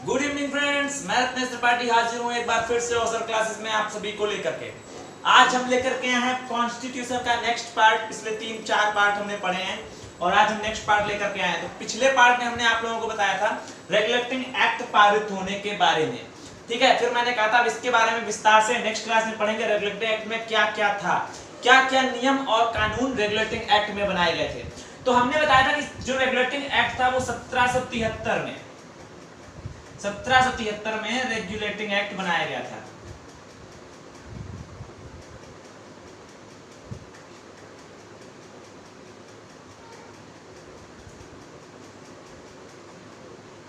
Good evening friends, मैं रत्नेश त्रिपाठी हाजिर हूँ एक बार फिर से औसर क्लासेस में आप सभी को लेकर के। आज हम लेकर के आए हैं कॉन्स्टिट्यूशन का नेक्स्ट पार्ट। पिछले 3-4 पार्ट हमने पढ़े हैं और आज हम नेक्स्ट पार्ट लेकर के आए हैं। तो पिछले पार्ट में हमने आप लोगों को बताया था रेगुलेटिंग एक्ट पारित होने के बारे में, ठीक है। फिर मैंने कहा था इसके बारे में विस्तार से नेक्स्ट क्लास में पढ़ेंगे। रेगुलेटिंग एक्ट में क्या क्या था, क्या क्या नियम और कानून रेगुलेटिंग एक्ट में बनाए गए थे। तो हमने बताया था कि जो रेगुलेटिंग एक्ट था वो 1773 में रेगुलेटिंग एक्ट बनाया गया था।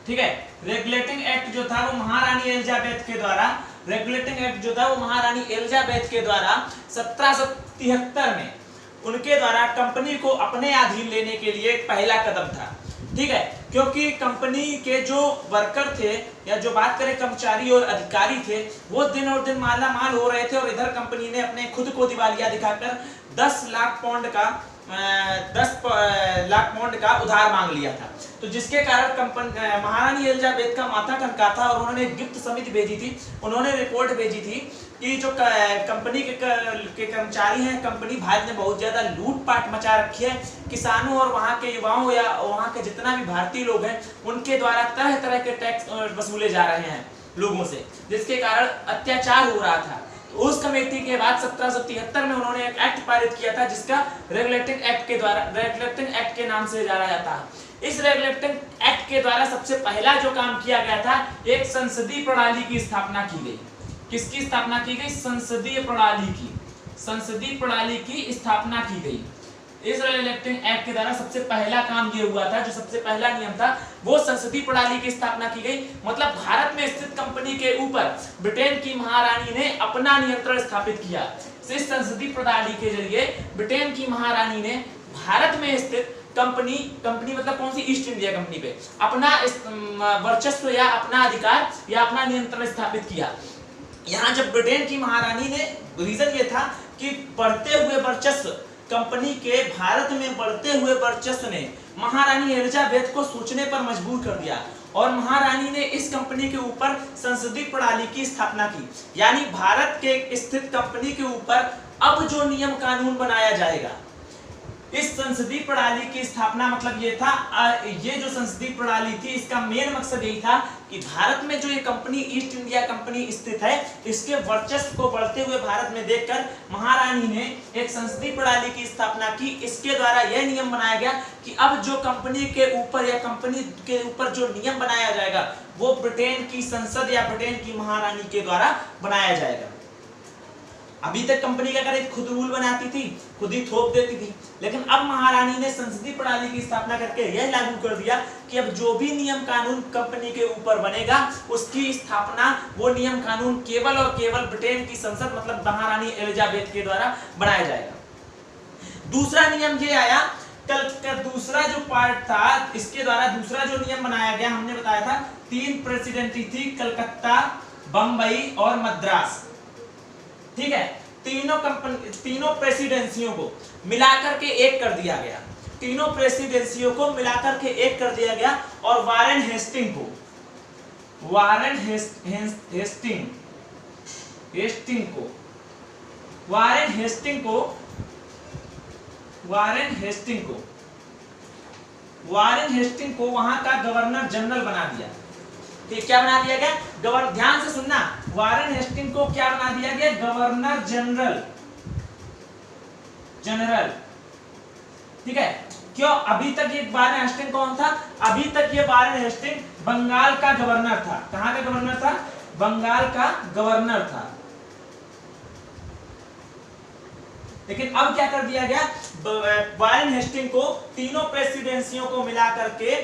ठीक है, रेगुलेटिंग एक्ट जो था वो महारानी एलिजाबेथ के द्वारा, रेगुलेटिंग एक्ट जो था वो महारानी एलिजाबेथ के द्वारा 1773 में उनके द्वारा कंपनी को अपने अधीन लेने के लिए एक पहला कदम था, ठीक है। क्योंकि कंपनी के जो वर्कर थे या जो बात करें कर्मचारी और अधिकारी थे वो दिन और दिन माला माल हो रहे थे और इधर कंपनी ने अपने खुद को दिवालिया दिखाकर 10 लाख पाउंड का उधार मांग लिया था। तो जिसके कारण महारानी एलिजाबेथ का माथा ठनका था और उन्होंने गिफ्ट समिति भेजी थी, उन्होंने रिपोर्ट भेजी थी कि जो कंपनी के कर्मचारी हैं, कंपनी भारत में बहुत ज्यादा लूटपाट मचा रखी है, किसानों और वहां के युवाओं या वहां के जितना भी भारतीय लोग हैं उनके द्वारा तरह तरह के टैक्स वसूले जा रहे हैं लोगों से, जिसके कारण अत्याचार हो रहा था। उस कमेटी के बाद 1773 में उन्होंने एक एक्ट पारित किया था जिसका रेगुलेटिंग एक्ट के द्वारा, रेगुलेटिंग एक्ट के नाम से जाना जाता है। इस रेगुलेटिंग एक्ट के द्वारा सबसे पहला जो काम किया गया था, एक संसदीय प्रणाली की स्थापना की गई। किसकी स्थापना की गई? संसदीय प्रणाली की स्थापना की गई। इस रेगुलेटिंग एक्ट के द्वारा सबसे पहला काम ये हुआ था, जो सबसे पहला नियम था वो संसदीय प्रणाली की स्थापना की गई। मतलब भारत में स्थित कंपनी के ऊपर ब्रिटेन की महारानी ने अपना नियंत्रण स्थापित किया। इस संसदीय प्रणाली के जरिए ब्रिटेन की महारानी ने भारत में स्थित कंपनी मतलब कौन सी? ईस्ट इंडिया कंपनी पे अपना वर्चस्व या अपना अधिकार या अपना नियंत्रण स्थापित किया। यहाँ जब ब्रिटेन की महारानी ने, रीजन ये था कि बढ़ते हुए वर्चस्व, कंपनी के भारत में बढ़ते हुए वर्चस्व ने महारानी एलिजाबेथ को सोचने पर मजबूर कर दिया और महारानी ने इस कंपनी के ऊपर संसदीय प्रणाली की स्थापना की। यानी भारत के स्थित कंपनी के ऊपर अब जो नियम कानून बनाया जाएगा, इस संसदीय प्रणाली की स्थापना मतलब ये था, ये जो संसदीय प्रणाली थी इसका मेन मकसद यही था कि भारत में जो ये कंपनी ईस्ट इंडिया कंपनी स्थित है, इसके वर्चस्व को बढ़ते हुए भारत में देखकर महारानी ने एक संसदीय प्रणाली की स्थापना की। इसके द्वारा यह नियम बनाया गया कि अब जो कंपनी के ऊपर या कंपनी के ऊपर जो नियम बनाया जाएगा वो ब्रिटेन की संसद या ब्रिटेन की महारानी के द्वारा बनाया जाएगा। अभी तक कंपनी क्या करे, खुद रूल बनाती थी, खुद ही थोप देती थी, लेकिन अब महारानी ने संसदीय प्रणाली की स्थापना करके यह लागू कर दिया कि अब जो भी नियम कानून कंपनी के ऊपर बनेगा उसकी स्थापना, वो नियम कानून केवल और केवल ब्रिटेन की संसद मतलब महारानी एलिजाबेथ के द्वारा बनाया जाएगा। दूसरा नियम ये आया, कल का दूसरा जो पार्ट था, इसके द्वारा दूसरा जो नियम बनाया गया, हमने बताया था 3 प्रेसिडेंसी थी, कलकत्ता, बंबई और मद्रास, ठीक है। तीनों प्रेसिडेंसियों को मिलाकर के एक कर दिया गया, तीनों प्रेसिडेंसियों को मिलाकर के एक कर दिया गया और वारेन हेस्टिंग को वहां का गवर्नर जनरल बना दिया। क्या बना दिया गया? ध्यान से सुनना, वारेन हेस्टिंग को क्या बना दिया गया? गवर्नर जनरल, ठीक है। क्यों? अभी तक ये वारेन हेस्टिंग कौन था? अभी तक ये वारेन हेस्टिंग बंगाल का गवर्नर था। कहां का गवर्नर था? बंगाल का गवर्नर था। लेकिन अब क्या कर दिया गया? वारेन हेस्टिंग को तीनों प्रेसिडेंसियों को मिलाकर के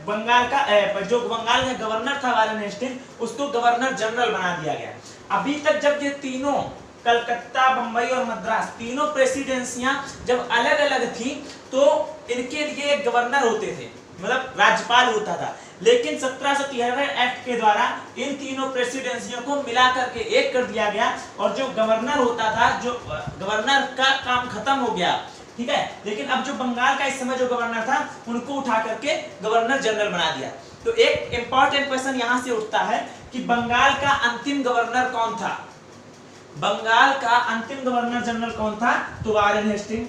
बंगाल का जो बंगाल में गवर्नर था वारेन हेस्टिंग, उसको गवर्नर जनरल बना दिया गया। अभी तक जब ये तीनों, कलकत्ता, बंबई और मद्रास, तीनों प्रेसिडेंसियां जब अलग अलग थी तो इनके लिए गवर्नर होते थे, मतलब राज्यपाल होता था। लेकिन 1773 एक्ट के द्वारा इन तीनों प्रेसिडेंसियों को मिलाकर के एक कर दिया गया और जो गवर्नर होता था, जो गवर्नर का काम खत्म हो गया, ठीक है। लेकिन अब जो बंगाल का इस समय जो गवर्नर था उनको उठा करके गवर्नर जनरल बना दिया। तो एक इंपॉर्टेंट क्वेश्चन यहां से उठता है कि बंगाल का अंतिम गवर्नर कौन था? बंगाल का अंतिम गवर्नर जनरल कौन था? तो वारेन हेस्टिंग।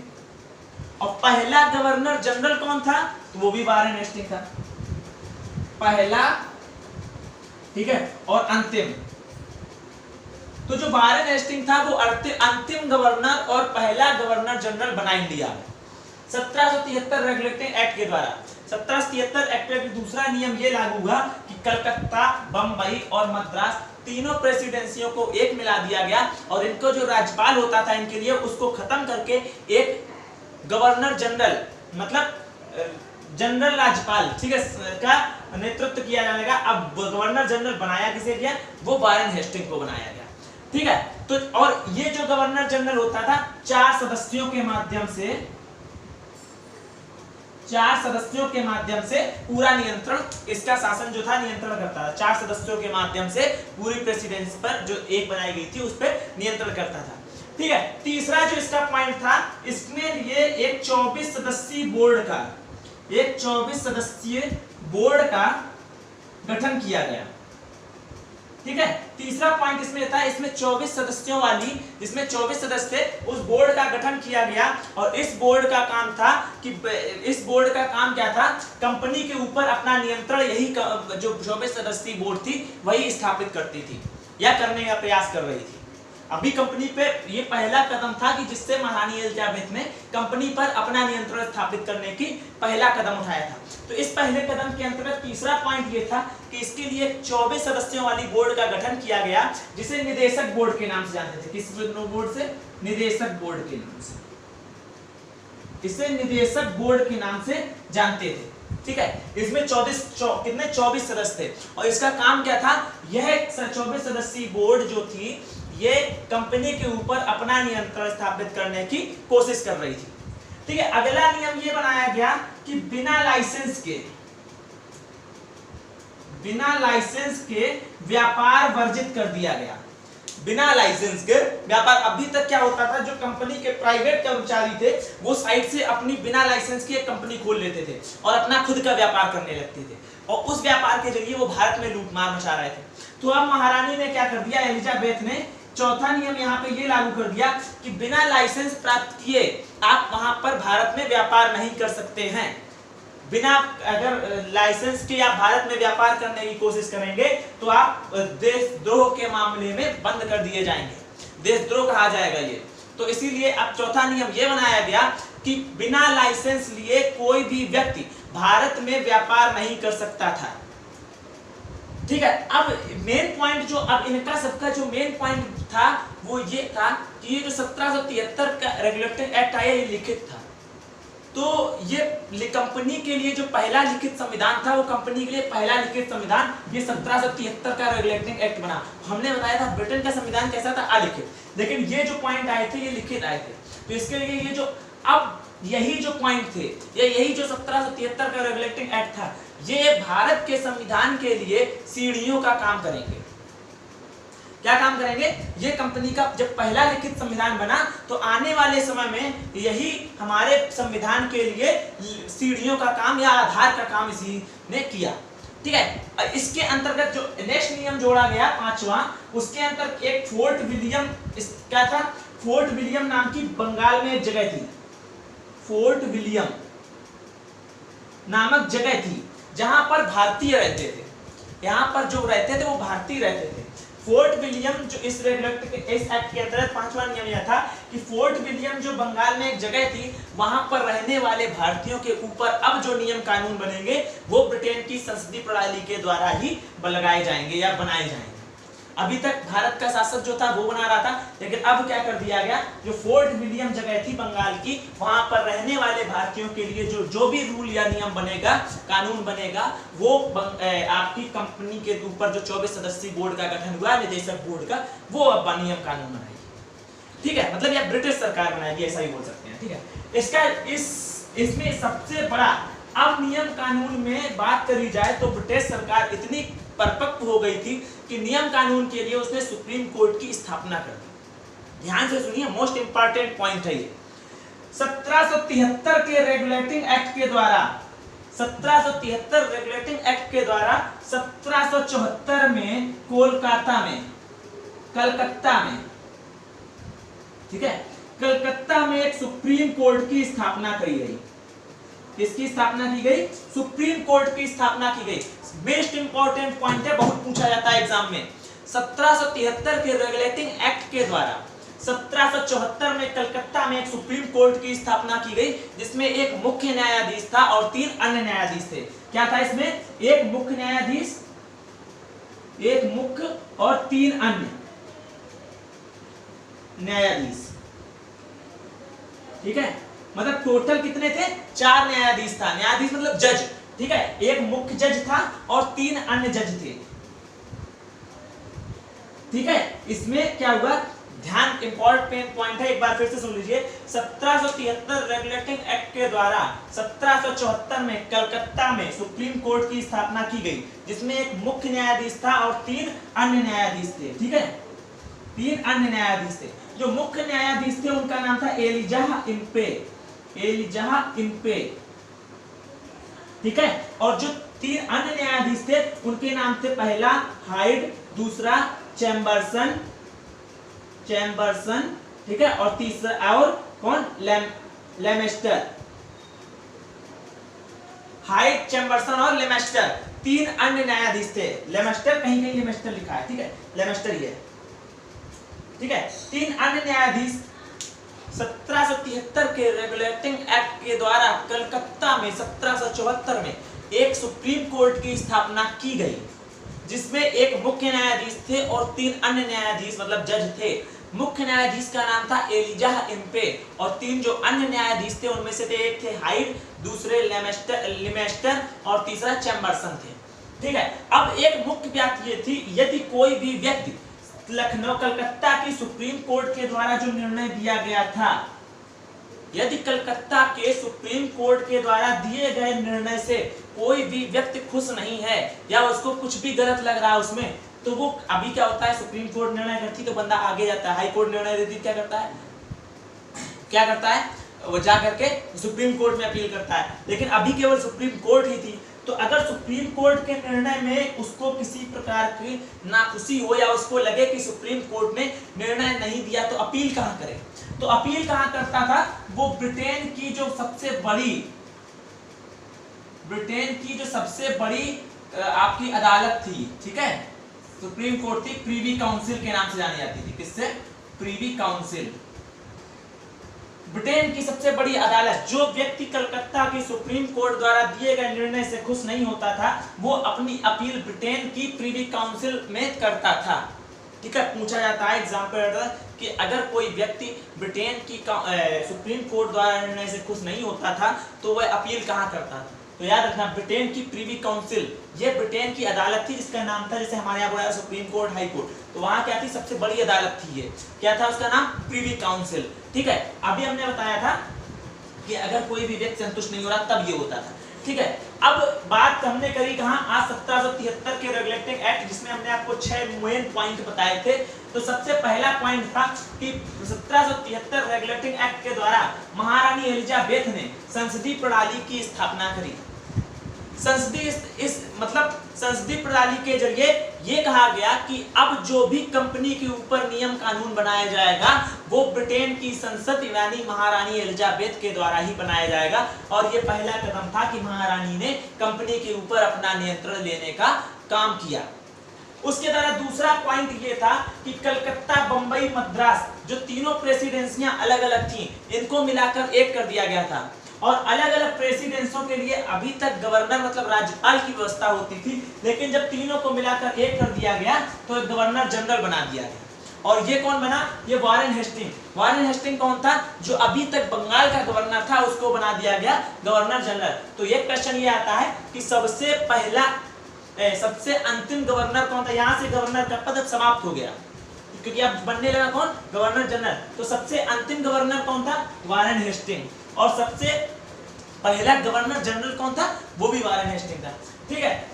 और पहला गवर्नर जनरल कौन था? तो वो भी वारेन हेस्टिंग था। पहला, ठीक है, और अंतिम। तो जो वारेन हेस्टिंग था वो अंतिम गवर्नर और पहला गवर्नर जनरल बना इंडिया 1773 रेगुलेटिंग एक्ट के द्वारा। 1773 एक्ट का दूसरा नियम ये लागू हुआ कि कलकत्ता, बंबई और मद्रास तीनों प्रेसिडेंसियों को एक मिला दिया गया और इनको जो राज्यपाल होता था इनके लिए उसको खत्म करके एक गवर्नर जनरल, मतलब जनरल राज्यपाल, ठीक है, का नेतृत्व किया जाएगा। अब गवर्नर जनरल बनाया किसे गया? वो वारेन हेस्टिंग को बनाया गया, ठीक है। तो और ये जो गवर्नर जनरल होता था 4 सदस्यों के माध्यम से पूरा नियंत्रण, इसका शासन जो था नियंत्रण करता था। 4 सदस्यों के माध्यम से पूरी प्रेसिडेंसी पर जो एक बनाई गई थी उस पर नियंत्रण करता था, ठीक है। तीसरा जो इसका पॉइंट था, इसमें ये एक 24 सदस्यीय बोर्ड का गठन किया गया, ठीक है। तीसरा पॉइंट इसमें था, इसमें 24 सदस्यों वाली, जिसमें 24 सदस्य थे, उस बोर्ड का गठन किया गया। और इस बोर्ड का काम था कि इस बोर्ड का काम क्या था? कंपनी के ऊपर अपना नियंत्रण यही जो 24 सदस्यीय बोर्ड थी वही स्थापित करती थी या करने का प्रयास कर रही थी। अभी कंपनी पे ये पहला कदम था कि जिससे महारानी एलिजाबेथ ने कंपनी पर अपना नियंत्रण स्थापित करने की पहला कदम उठाया था। तो इस पहले कदम के अंतर्गत तीसरा पॉइंट ये था कि इसके लिए 24 सदस्यों वाली बोर्ड का गठन किया गया, जिसे निदेशक बोर्ड के नाम से जानते थे। किस बोर्ड से? निदेशक बोर्ड के नाम से। इसे निदेशक बोर्ड के नाम से जानते थे, ठीक है। इसमें 24 सदस्य थे और इसका काम क्या था? यह 24 सदस्यीय बोर्ड जो थी ये कंपनी के ऊपर अपना नियंत्रण स्थापित करने की कोशिश कर रही थी, ठीक है। अगला नियम ये बनाया गया कि बिना लाइसेंस के व्यापार वर्जित कर दिया गया। बिना लाइसेंस के व्यापार, अभी तक क्या होता था, जो कंपनी के प्राइवेट कर्मचारी थे वो साइड से अपनी बिना लाइसेंस की एक कंपनी खोल लेते थे और अपना खुद का व्यापार करने लगते थे और उस व्यापार के जरिए वो भारत में लूटमार मचा रहे थे। तो अब महारानी ने क्या कर दिया? एलिजाबेथ ने चौथा नियम यहाँ पे ये लागू कर दिया कि बिना लाइसेंस प्राप्त किए आप वहां पर भारत में व्यापार नहीं कर सकते हैं। बिना अगर लाइसेंस के आप भारत में व्यापार करने की कोशिश करेंगे तो आप देशद्रोह के मामले में बंद कर दिए जाएंगे, देशद्रोह कहा जाएगा ये। तो इसीलिए अब चौथा नियम ये बनाया गया कि बिना लाइसेंस लिए कोई भी व्यक्ति भारत में व्यापार नहीं कर सकता था, ठीक है। अब मेन पॉइंट जो अब इनका सबका जो मेन पॉइंट था वो ये था कि ये जो 1773 का रेगुलेटिंग एक्ट आया ये लिखित था। तो ये कंपनी के लिए जो पहला लिखित संविधान था वो कंपनी के लिए पहला लिखित संविधान ये 1773 का रेगुलेटिंग एक्ट बना। हमने बताया था ब्रिटेन का संविधान कैसा था? अलिखित, लेकिन ये जो पॉइंट आए थे ये लिखित आए थे। तो इसके लिए ये जो अब यही जो पॉइंट थे यही जो 1773 का रेगुलेटिंग एक्ट था ये भारत के संविधान के लिए सीढ़ियों का काम करेंगे। क्या काम करेंगे? ये कंपनी का जब पहला लिखित संविधान बना तो आने वाले समय में यही हमारे संविधान के लिए सीढ़ियों का काम या आधार का काम इसी ने किया, ठीक है। इसके अंतर्गत जो नेक्स्ट नियम जोड़ा गया 5वां, उसके अंतर्गत एक फोर्ट विलियम, क्या था? फोर्ट विलियम नाम की बंगाल में एक जगह थी, फोर्ट विलियम नामक जगह थी जहां पर भारतीय रहते थे। यहाँ पर जो रहते थे वो भारतीय रहते थे। फोर्ट विलियम जो इस एक्ट के अंतर्गत 5वां नियम यह था कि फोर्ट विलियम जो बंगाल में एक जगह थी वहां पर रहने वाले भारतीयों के ऊपर अब जो नियम कानून बनेंगे वो ब्रिटेन की संसदीय प्रणाली के द्वारा ही लगाए जाएंगे या बनाए जाएंगे। अभी तक भारत का शासक जो था वो बना रहा था, लेकिन अब क्या कर दिया गया, जो फोर्ट विलियम जगह थी बंगाल की वहां पर रहने वाले भारतीयों के लिए जो भी रूल या नियम बनेगा, कानून बनेगा, वो आपकी कंपनी के ऊपर जो 24 सदस्यीय बोर्ड का गठन हुआ निदेशक बोर्ड का, वो अब नियम कानून बनाएगी, ठीक है। मतलब यह ब्रिटिश सरकार बनाएगी, ऐसा ही बोल सकते हैं, ठीक है। इसका इसमें सबसे बड़ा अब नियम कानून में बात करी जाए तो ब्रिटिश सरकार इतनी परिपक्व हो गई थी कि नियम कानून के लिए उसने सुप्रीम कोर्ट की स्थापना कर दी। ध्यान से सुनिए, मोस्ट इंपॉर्टेंट पॉइंट है ये। 1773 के रेगुलेटिंग एक्ट के द्वारा 1773 रेगुलेटिंग एक्ट के द्वारा 1774 में कलकत्ता में, ठीक है, कलकत्ता में एक सुप्रीम कोर्ट की स्थापना करी गई। किसकी स्थापना की गई? सुप्रीम कोर्ट की स्थापना की गई। बेस्ट इंपॉर्टेंट पॉइंट है, बहुत पूछा जाता है एग्जाम में। 1773 के रेगुलेटिंग एक्ट के द्वारा 1774 में कलकत्ता में एक सुप्रीम कोर्ट की स्थापना की गई, जिसमें एक मुख्य न्यायाधीश था और 3 अन्य न्यायाधीश थे। क्या था इसमें? एक मुख्य न्यायाधीश, एक मुख्य और 3 अन्य न्यायाधीश, ठीक है। मतलब टोटल कितने थे? 4 न्यायाधीश था। न्यायाधीश मतलब जज, ठीक है। एक मुख्य जज था और 3 अन्य जज थे, ठीक है। इसमें क्या हुआ, ध्यान इंपॉर्टेंट पॉइंट है, एक बार फिर से सुन लीजिए। 1773 रेगुलेटिंग एक्ट के द्वारा 1774 में कलकत्ता में सुप्रीम कोर्ट की स्थापना की गई, जिसमें एक मुख्य न्यायाधीश था और 3 अन्य न्यायाधीश थे, ठीक है। 3 अन्य न्यायाधीश थे। जो मुख्य न्यायाधीश थे उनका नाम था एलिजाह इम्पे, ठीक है। और जो 3 अन्य न्यायाधीश थे उनके नाम थे, पहला हाइड, दूसरा चैम्बरसन, ठीक है, और तीसरा और कौन? लेमेस्टर। हाइड, चैम्बरसन और लेमेस्टर 3 अन्य न्यायाधीश थे। लेमेस्टर कहीं लेमेस्टर लिखा है, ठीक है, लेमेस्टर ही है, ठीक है। 3 अन्य न्यायाधीश 1773 के रेगुलेटिंग एक्ट के द्वारा कलकत्ता में 1774 में एक सुप्रीम कोर्ट की स्थापना की गई, जिसमें एक मुख्य न्यायाधीश थे और 3 अन्य न्यायाधीश मतलब जज थे। मुख्य न्यायाधीश का नाम था एलिजाह इम्पे और 3 जो अन्य न्यायाधीश थे उनमें से एक थे हाइड, दूसरे लेमेस्टर और तीसरा चैम्बरसन थे, ठीक है। अब एक मुख्य बात ये थी, यदि कोई भी व्यक्ति लखनऊ कलकत्ता की सुप्रीम कोर्ट के द्वारा जो निर्णय दिया गया था, यदि कलकत्ता के सुप्रीम कोर्ट के द्वारा दिए गए निर्णय से कोई भी व्यक्ति खुश नहीं है या उसको कुछ भी गलत लग रहा है उसमें, तो वो अभी क्या होता है, सुप्रीम कोर्ट निर्णय करती तो बंदा आगे जाता है, हाई कोर्ट निर्णय देती क्या करता है, वो जा करके सुप्रीम कोर्ट में अपील करता है। लेकिन अभी केवल सुप्रीम कोर्ट ही थी, तो अगर सुप्रीम कोर्ट के निर्णय में उसको किसी प्रकार की नाखुशी हो या उसको लगे कि सुप्रीम कोर्ट ने निर्णय नहीं दिया, तो अपील कहाँ करे? तो अपील कहाँ करता था? वो ब्रिटेन की जो सबसे बड़ी आपकी अदालत थी, ठीक है, सुप्रीम कोर्ट थी, प्रीवी काउंसिल के नाम से जानी जाती थी। किससे? प्रीवी काउंसिल, ब्रिटेन की सबसे बड़ी अदालत। जो व्यक्ति कलकत्ता की सुप्रीम कोर्ट द्वारा दिए गए निर्णय से खुश नहीं होता था, वो अपनी अपील ब्रिटेन की प्रीवी काउंसिल में करता था, ठीक है। पूछा जाता है एग्जाम्पल कि अगर कोई व्यक्ति ब्रिटेन की सुप्रीम कोर्ट द्वारा निर्णय से खुश नहीं होता था तो वह अपील कहाँ करता था? तो याद रखना, ब्रिटेन की प्रीवी काउंसिल, ये ब्रिटेन की अदालत थी जिसका नाम था, जैसे हमारे यहाँ बोला सुप्रीम कोर्ट, हाई कोर्ट, तो वहाँ क्या थी? सबसे बड़ी अदालत थी ये, क्या था उसका नाम? प्रीवी काउंसिल, ठीक है। अभी हमने बताया था कि अगर कोई भी व्यक्ति संतुष्ट नहीं हो रहा तब ये होता था, ठीक है। अब बात हमने करी कहाँ? आज 1773 के रेगुलेटिंग एक्ट, जिसमें हमने आपको 6 मेन पॉइंट बताए थे। तो सबसे पहला पॉइंट था कि 1773 रेगुलेटिंग एक्ट के द्वारा महारानी एलिजाबेथ ने संसदीय प्रणाली की स्थापना करी। संसदीय प्रणाली के जरिए ये कहा गया कि अब जो भी कंपनी के ऊपर नियम कानून बनाया जाएगा वो ब्रिटेन की संसद यानी महारानी एलिजाबेथ के द्वारा ही बनाया जाएगा। और ये पहला कदम था कि महारानी ने कंपनी के ऊपर अपना नियंत्रण लेने का काम किया। उसके द्वारा दूसरा पॉइंट ये था कि कलकत्ता, बंबई, मद्रास, जो तीनों प्रेसिडेंसियां अलग अलग थी, इनको मिलाकर एक कर दिया गया था। और अलग अलग प्रेसिडेंसों के लिए अभी तक गवर्नर मतलब राज्यपाल की व्यवस्था होती थी, लेकिन जब तीनों को मिलाकर एक कर दिया गया तो गवर्नर जनरल बना दिया गया। और ये कौन बना? ये वारेन हेस्टिंग। वारेन हेस्टिंग कौन था? जो अभी तक बंगाल का गवर्नर था, उसको बना दिया गया गवर्नर जनरल। तो ये क्वेश्चन ये आता है कि सबसे अंतिम गवर्नर कौन था? यहाँ से गवर्नर का पद समाप्त हो गया क्योंकि अब बनने लगा कौन? Governor general. तो सबसे अंतिम गवर्नर कौन था? Warren Hasting. और सबसे पहला गवर्नर जनरल कौन था? वो भी वारेन हेस्टिंग था, ठीक है।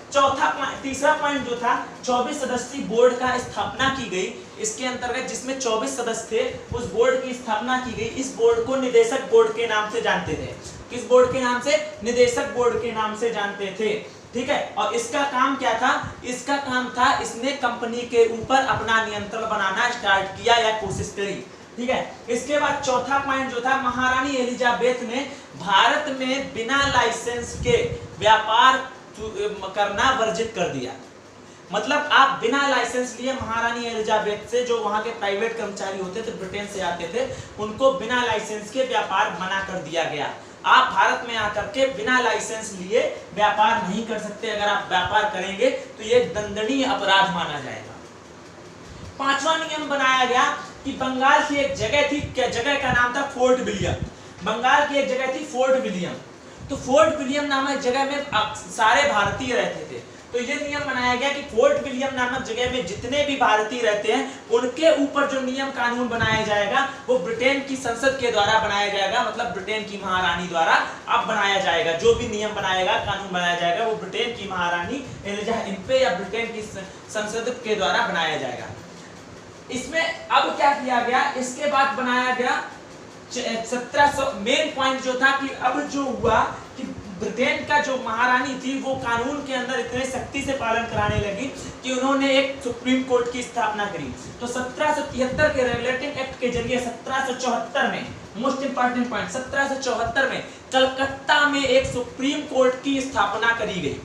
तीसरा पॉइंट जो था, 24 सदस्यीय बोर्ड का स्थापना की गई। इसके अंतर्गत जिसमें 24 सदस्य थे, उस बोर्ड की स्थापना की गई। इस बोर्ड को निदेशक बोर्ड के नाम से जानते थे। किस बोर्ड के नाम से? निदेशक बोर्ड के नाम से जानते थे, ठीक है। और इसका काम क्या था, इसका काम था इसने कंपनी के ऊपर अपना नियंत्रण बनाना स्टार्ट किया या कोशिश करी, ठीक है। इसके बाद चौथा पॉइंट जो था, महारानी एलिजाबेथ ने भारत में बिना लाइसेंस के व्यापार करना वर्जित कर दिया। मतलब आप बिना लाइसेंस लिए महारानी एलिजाबेथ से, जो वहां के प्राइवेट कर्मचारी होते थे, ब्रिटेन से आते थे, उनको बिना लाइसेंस के व्यापार मना कर दिया गया। आप भारत में आकर के बिना लाइसेंस लिए व्यापार नहीं कर सकते। अगर आप व्यापार करेंगे तो ये दंडनीय अपराध माना जाएगा। पांचवा नियम बनाया गया कि बंगाल की एक जगह थी, क्या जगह का नाम था फोर्ट विलियम। बंगाल की एक जगह थी फोर्ट विलियम। तो फोर्ट विलियम नामक जगह में सारे भारतीय रहते थे। तो ये नियम बनाया गया कि फोर्ट विलियम नामक जगह में जितने भी भारतीय रहते हैं उनके ऊपर जो नियम कानून बनाया जाएगा वो ब्रिटेन की संसद के द्वारा बनाया जाएगा। मतलब ब्रिटेन की महारानी द्वारा अब बनाया जाएगा। जो भी नियम बनाएगा, कानून बनाया जाएगा, वो ब्रिटेन की महारानी एलिजाबेथ या ब्रिटेन की संसद के द्वारा बनाया जाएगा। इसमें अब क्या किया गया, इसके बाद बनाया गया 1700। मेन पॉइंट जो था कि अब जो हुआ कि ब्रिटेन का जो महारानी थी वो कानून के अंदर इतने सख्ती से पालन कराने लगी कि उन्होंने एक सुप्रीम कोर्ट की स्थापना करी। तो 1773 के रेगुलेटिंग एक्ट के जरिए 1774 में, मोस्ट इंपॉर्टेंट पॉइंट, 1774 में कलकत्ता में एक सुप्रीम कोर्ट की स्थापना करी गई।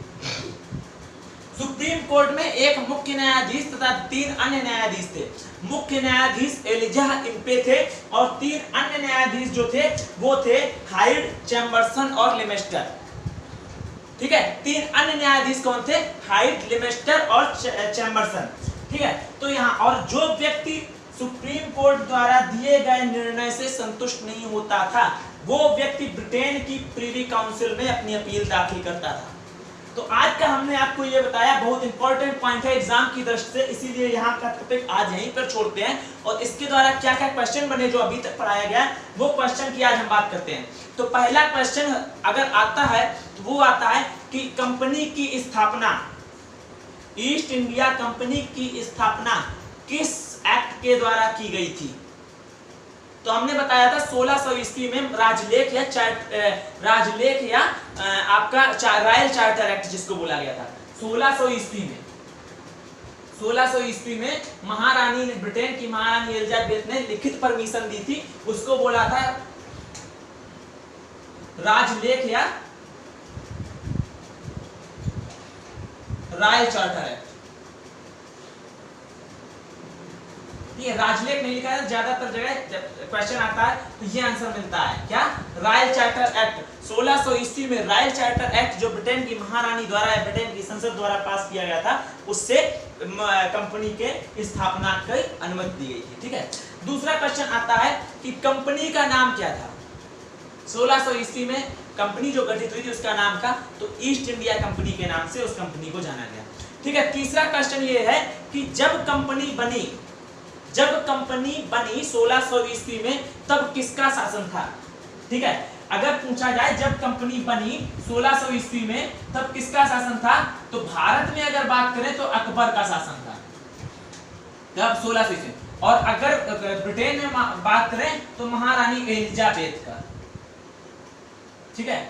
सुप्रीम कोर्ट में एक मुख्य न्यायाधीश तथा 3 अन्य न्यायाधीश थे। मुख्य न्यायाधीश एलिजा इम्पे थे और 3 अन्य न्यायाधीश जो थे वो थे हाइड, चैम्बरसन और लिमेस्टर, ठीक है। 3 अन्य न्यायाधीश कौन थे? हाइड, लिमेस्टर और चैम्बरसन, ठीक है। तो यहाँ और जो व्यक्ति सुप्रीम कोर्ट द्वारा दिए गए निर्णय से संतुष्ट नहीं होता था वो व्यक्ति ब्रिटेन की प्रिवी काउंसिल में अपनी अपील दाखिल करता था। तो आज का हमने आपको ये बताया, बहुत इंपॉर्टेंट पॉइंट है एग्जाम की दृष्टि से, इसीलिए यहाँ का टॉपिक आज यहीं पर छोड़ते हैं। और इसके द्वारा क्या क्या क्वेश्चन बने जो अभी तक पढ़ाया गया वो क्वेश्चन की आज हम बात करते हैं। तो पहला क्वेश्चन अगर आता है तो वो आता है कि कंपनी की स्थापना, ईस्ट इंडिया कंपनी की स्थापना किस एक्ट के द्वारा की गई थी? तो हमने बताया था 1600 ईस्वी में राजलेख या आपका रॉयल चार्टर एक्ट जिसको बोला गया था। 1600 ईस्वी में महारानी ने, ब्रिटेन की महारानी एलिजाबेथ ने लिखित परमिशन दी थी, उसको बोला था राजलेख या रॉयल चार्टर एक्ट। राजलेख नहीं लिखा है, ज्यादातर जगह क्वेश्चन आता है तो ये आंसर मिलता है क्या? Royal charter act. 1600 ईस्वी में रॉयल चार्टर एक्ट जो ब्रिटेन की महारानी द्वारा या ब्रिटेन की संसद द्वारा पास किया गया था, उससे कंपनी के स्थापना की अनुमति दी गई थी, ठीक है। दूसरा क्वेश्चन आता है कि कंपनी का नाम क्या था? 1600 ईस्वी में कंपनी जो गठित हुई थी उसका नाम था तो ईस्ट इंडिया कंपनी के नाम से उस कंपनी को जाना गया, ठीक है। तीसरा क्वेश्चन ये है कि जब कंपनी बनी 1600 ईस्वी में तब किसका शासन था? ठीक है, अगर पूछा जाए जब कंपनी बनी 1600 ईस्वी में तब किसका शासन था, तो भारत में अगर बात करें तो अकबर का शासन था तब 1600 ईस्वी। और अगर ब्रिटेन में बात करें तो महारानी एलिजाबेथ का, ठीक है।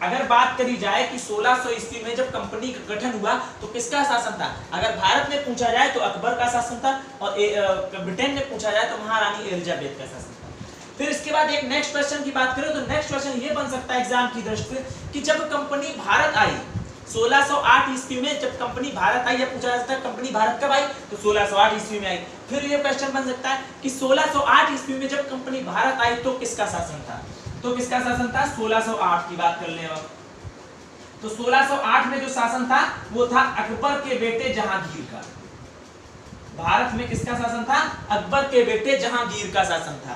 अगर बात करी जाए कि 1600 ईस्वी में जब कंपनी का गठन हुआ तो किसका शासन था, अगर भारत में पूछा जाए तो अकबर का शासन था और ब्रिटेन में पूछा जाए तो महारानी एलिजाबेथ का शासन था। फिर इसके बाद एक नेक्स्ट क्वेश्चन की बात करें तो नेक्स्ट क्वेश्चन ये बन सकता है एग्जाम की दृष्टि से कि जब कंपनी भारत आई 1608 ईस्वी में, जब कंपनी भारत आई, या पूछा जाता है कंपनी भारत कब आई तो 1608 ईस्वी में आई। फिर ये क्वेश्चन बन सकता है कि 1608 ईस्वी में जब कंपनी भारत आई तो किसका शासन था, तो किसका शासन था? 1608 की बात कर लें अब तो 1608 में जो शासन था वो था अकबर के बेटे जहांगीर का। भारत में किसका शासन था? अकबर के बेटे जहांगीर का शासन था,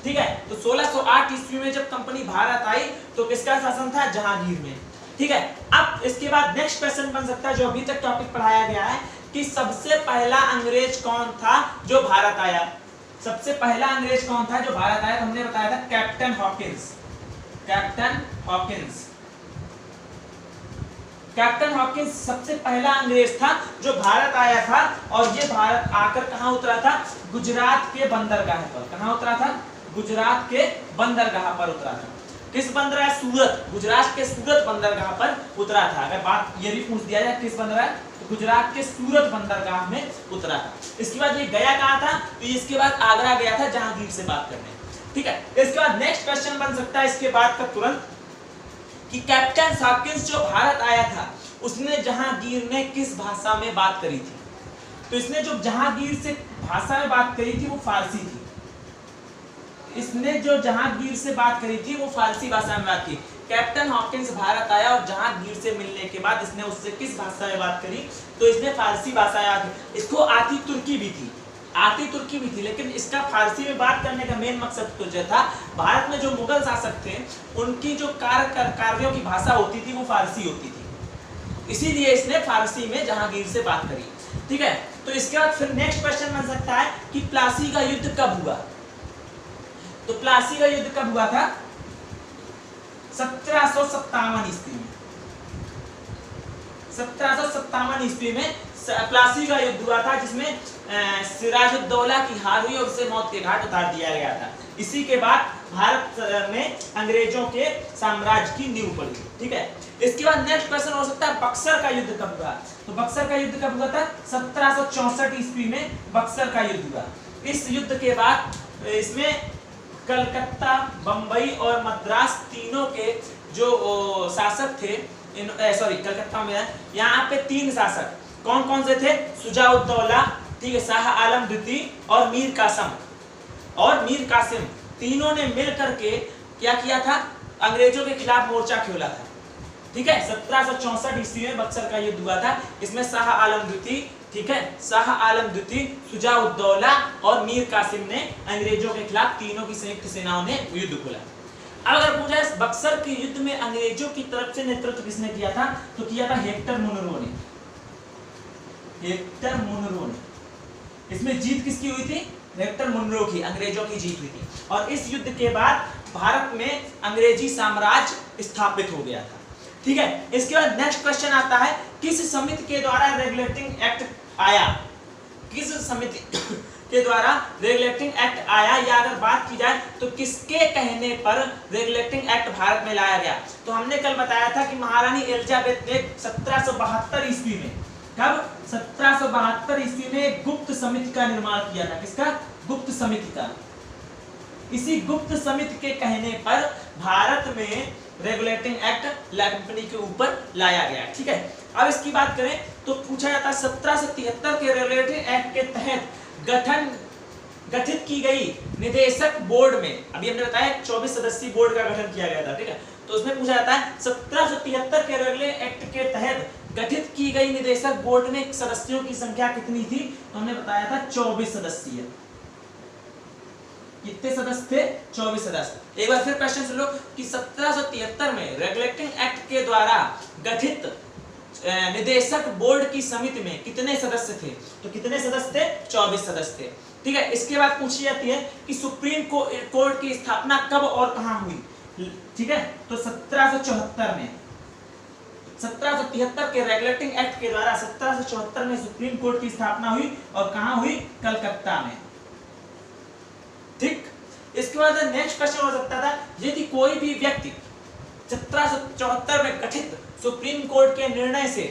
ठीक है। तो 1608 ईस्वी में जब कंपनी भारत आई तो किसका शासन था? जहांगीर में, ठीक है। अब इसके बाद नेक्स्ट क्वेश्चन बन सकता है जो अभी तक टॉपिक पढ़ाया गया है कि सबसे पहला अंग्रेज कौन था जो भारत आया? सबसे पहला अंग्रेज कौन था जो भारत आया? तो हमने बताया था कैप्टन हॉकिंस। कैप्टन हॉकिंस सबसे पहला अंग्रेज था जो भारत आया था और ये भारत आकर कहां उतरा था? गुजरात के बंदरगाह पर। कहां उतरा था? गुजरात के बंदरगाह पर उतरा था। किस बंदरगाह? सूरत, गुजरात के सूरत बंदरगाह पर उतरा था। अगर बात ये भी पूछ दिया जाए किस बंदरगाह, तो गुजरात के सूरत बंदरगाह में उतरा था। इसके बाद ये गया कहाँ था? तो इसके बाद आगरा गया था जहांगीर से बात करने। ठीक है, इसके बाद नेक्स्ट क्वेश्चन बन सकता है इसके बाद का तुरंत कि कैप्टन हॉकिंस जो भारत आया था उसने जहांगीर ने किस भाषा में बात करी थी? तो इसने जो जहांगीर से भाषा में बात करी थी वो फारसी थी। इसने जो जहांगीर से बात करी थी वो फारसी भाषा में बात की। कैप्टन हॉकिंस भारत आया और जहांगीर से मिलने के बाद इसने उससे किस भाषा में बात करी? तो इसने फारसी भाषा याद की। इसको आती तुर्की भी थी, लेकिन इसका फारसी में बात करने का मेन मकसद तो जो था, भारत में जो मुगल शासक थे उनकी जो कार्यों की भाषा होती थी वो फारसी होती थी, इसीलिए इसने फारसी में जहांगीर से बात करी। ठीक है, तो इसके बाद फिर नेक्स्ट क्वेश्चन बन सकता है कि प्लासी का युद्ध कब हुआ? तो प्लासी का युद्ध कब हुआ था? 1757 ईस्वी में। 1757 ईस्वी में प्लासी का युद्ध हुआ था, जिसमें सिराजुद्दौला की हार हुई और उसे मौत के घाट उतार दिया गया था। इसी के बाद भारत में अंग्रेजों के साम्राज्य की नींव पड़ी। ठीक है, इसके बाद नेक्स्ट क्वेश्चन हो सकता है बक्सर का युद्ध कब हुआ? तो बक्सर का युद्ध कब हुआ था? 1764 ईस्वी में बक्सर का युद्ध हुआ। इस युद्ध के बाद इसमें कलकत्ता, बंबई और मद्रास तीनों के जो शासक थे, कलकत्ता में यहाँ पे 3 शासक कौन कौन से थे? सुजाउद्दौला, ठीक है, शाह आलम द्वितीय और मीर कासिम, तीनों ने मिल करके क्या किया था? अंग्रेजों के खिलाफ मोर्चा खोला था। ठीक है, 1764 ईस्वी में बक्सर का युद्ध हुआ था। इसमें शाह आलम द्वितीय, ठीक है, शाह आलम द्वितीय, सुजाउद्दौला और मीर कासिम ने अंग्रेजों के खिलाफ तीनों की संयुक्त सेनाओं ने युद्ध खोला। अब अगर पूछा इस बक्सर के युद्ध में अंग्रेजों की तरफ से नेतृत्व किसने किया था? तो किया था हेक्टर मुनरो ने। इसमें जीत किसकी हुई थी? हेक्टर मुनरो की, अंग्रेजों की जीत हुई थी। और इस युद्ध के बाद भारत में अंग्रेजी साम्राज्य स्थापित हो गया था। ठीक है, इसके बाद नेक्स्ट क्वेश्चन आता है किस समिति के द्वारा रेगुलेटिंग एक्ट आया? किस समिति के द्वारा रेगुलेटिंग एक्ट आया, या अगर बात की जाए तो किसके कहने पर रेगुलेटिंग एक्ट भारत में लाया गया? तो हमने कल बताया था कि महारानी एलिजाबेथ ने 1772 ईस्वी में, कब? 1772 ईस्वी में एक गुप्त समिति का निर्माण किया था। किसका? गुप्त समिति का। इसी गुप्त समिति के कहने पर भारत में रेगुलेटिंग एक्ट कंपनी के ऊपर लाया गया। ठीक है, अब इसकी बात करें तो पूछा जाता है 1773 के रेगुलेटिंग एक्ट के तहत गठित की गई निदेशक बोर्ड में, अभी हमने बताया 24 सदस्यीय बोर्ड का गठन किया गया था। ठीक है, तो उसमें पूछा जाता है 1773 के रेगुलेटिंग एक्ट के तहत गठित की गई निदेशक बोर्ड में सदस्यों की संख्या कितनी थी? तो हमने बताया था 24 सदस्यीय। कितने सदस्य थे? 24 सदस्य। एक बार फिर क्वेश्चन सुन लो कि 1773 में रेगुलेटिंग एक्ट के द्वारा गठित निदेशक बोर्ड की समिति में कितने सदस्य थे? तो कितने सदस्य थे? 24 सदस्य थे। ठीक है, इसके बाद पूछी जाती है कि सुप्रीम कोर्ट की स्थापना कब और कहां हुई? ठीक है, तो 1774 में, 1773 के रेगुलेटिंग एक्ट के द्वारा 1774 में सुप्रीम कोर्ट की स्थापना हुई और कहां हुई? कलकत्ता में। ठीक, इसके बाद नेक्स्ट क्वेश्चन हो सकता था यदि कोई भी व्यक्ति 1774 में गठित सुप्रीम कोर्ट के निर्णय से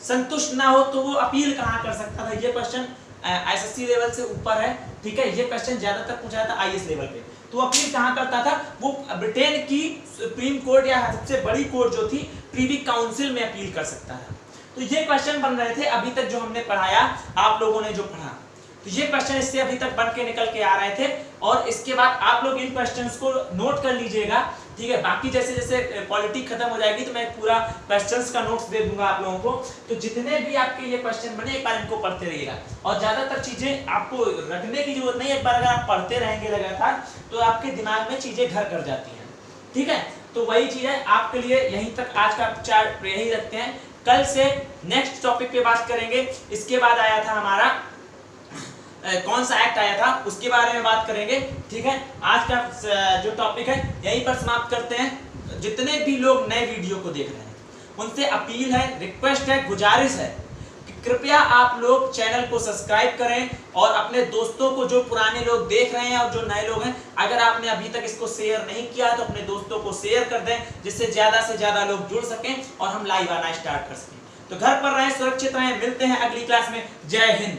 संतुष्ट ना हो तो वो अपील कहां कर सकता था? ये क्वेश्चन एसएससी लेवल से ऊपर है। ठीक है, ये क्वेश्चन ज्यादातर पूछा जाता है आईएएस लेवल पे। तो अपील कहां करता था? वो ब्रिटेन की सुप्रीम कोर्ट या सबसे बड़ी कोर्ट जो थी प्रीवी काउंसिल में अपील कर सकता था। तो ये क्वेश्चन बन रहे थे अभी तक जो हमने पढ़ाया, आप लोगों ने जो पढ़ा, तो ये क्वेश्चन इससे अभी तक बन के निकल के आ रहे थे। और इसके बाद आप लोग इन क्वेश्चंस को नोट कर लीजिएगा। ठीक है, बाकी जैसे जैसे पॉलिटी खत्म हो जाएगी तो मैं पूरा क्वेश्चंस का नोट्स दे दूंगा आप लोगों को। तो जितने भी आपके ये क्वेश्चन बने एक बार इनको पढ़ते रहिएगा। और ज्यादातर चीजें आपको रखने की जरूरत नहीं है, एक बार अगर आप पढ़ते रहेंगे लगातार तो आपके दिमाग में चीजें घर कर जाती हैं। ठीक है, तो वही चीज है आपके लिए। यहीं तक आज का चार्ट यही रखते हैं, कल से नेक्स्ट टॉपिक पे बात करेंगे। इसके बाद आया था हमारा कौन सा एक्ट आया था उसके बारे में बात करेंगे। ठीक है, आज का जो टॉपिक है यहीं पर समाप्त करते हैं। जितने भी लोग नए वीडियो को देख रहे हैं उनसे अपील है, रिक्वेस्ट है, गुजारिश है कि कृपया आप लोग चैनल को सब्सक्राइब करें और अपने दोस्तों को, जो पुराने लोग देख रहे हैं और जो नए लोग हैं, अगर आपने अभी तक इसको शेयर नहीं किया तो अपने दोस्तों को शेयर कर दें, जिससे ज्यादा से ज्यादा लोग जुड़ सकें और हम लाइव आना स्टार्ट कर सकें। तो घर पर रहें, सुरक्षित रहें, मिलते हैं अगली क्लास में। जय हिंद।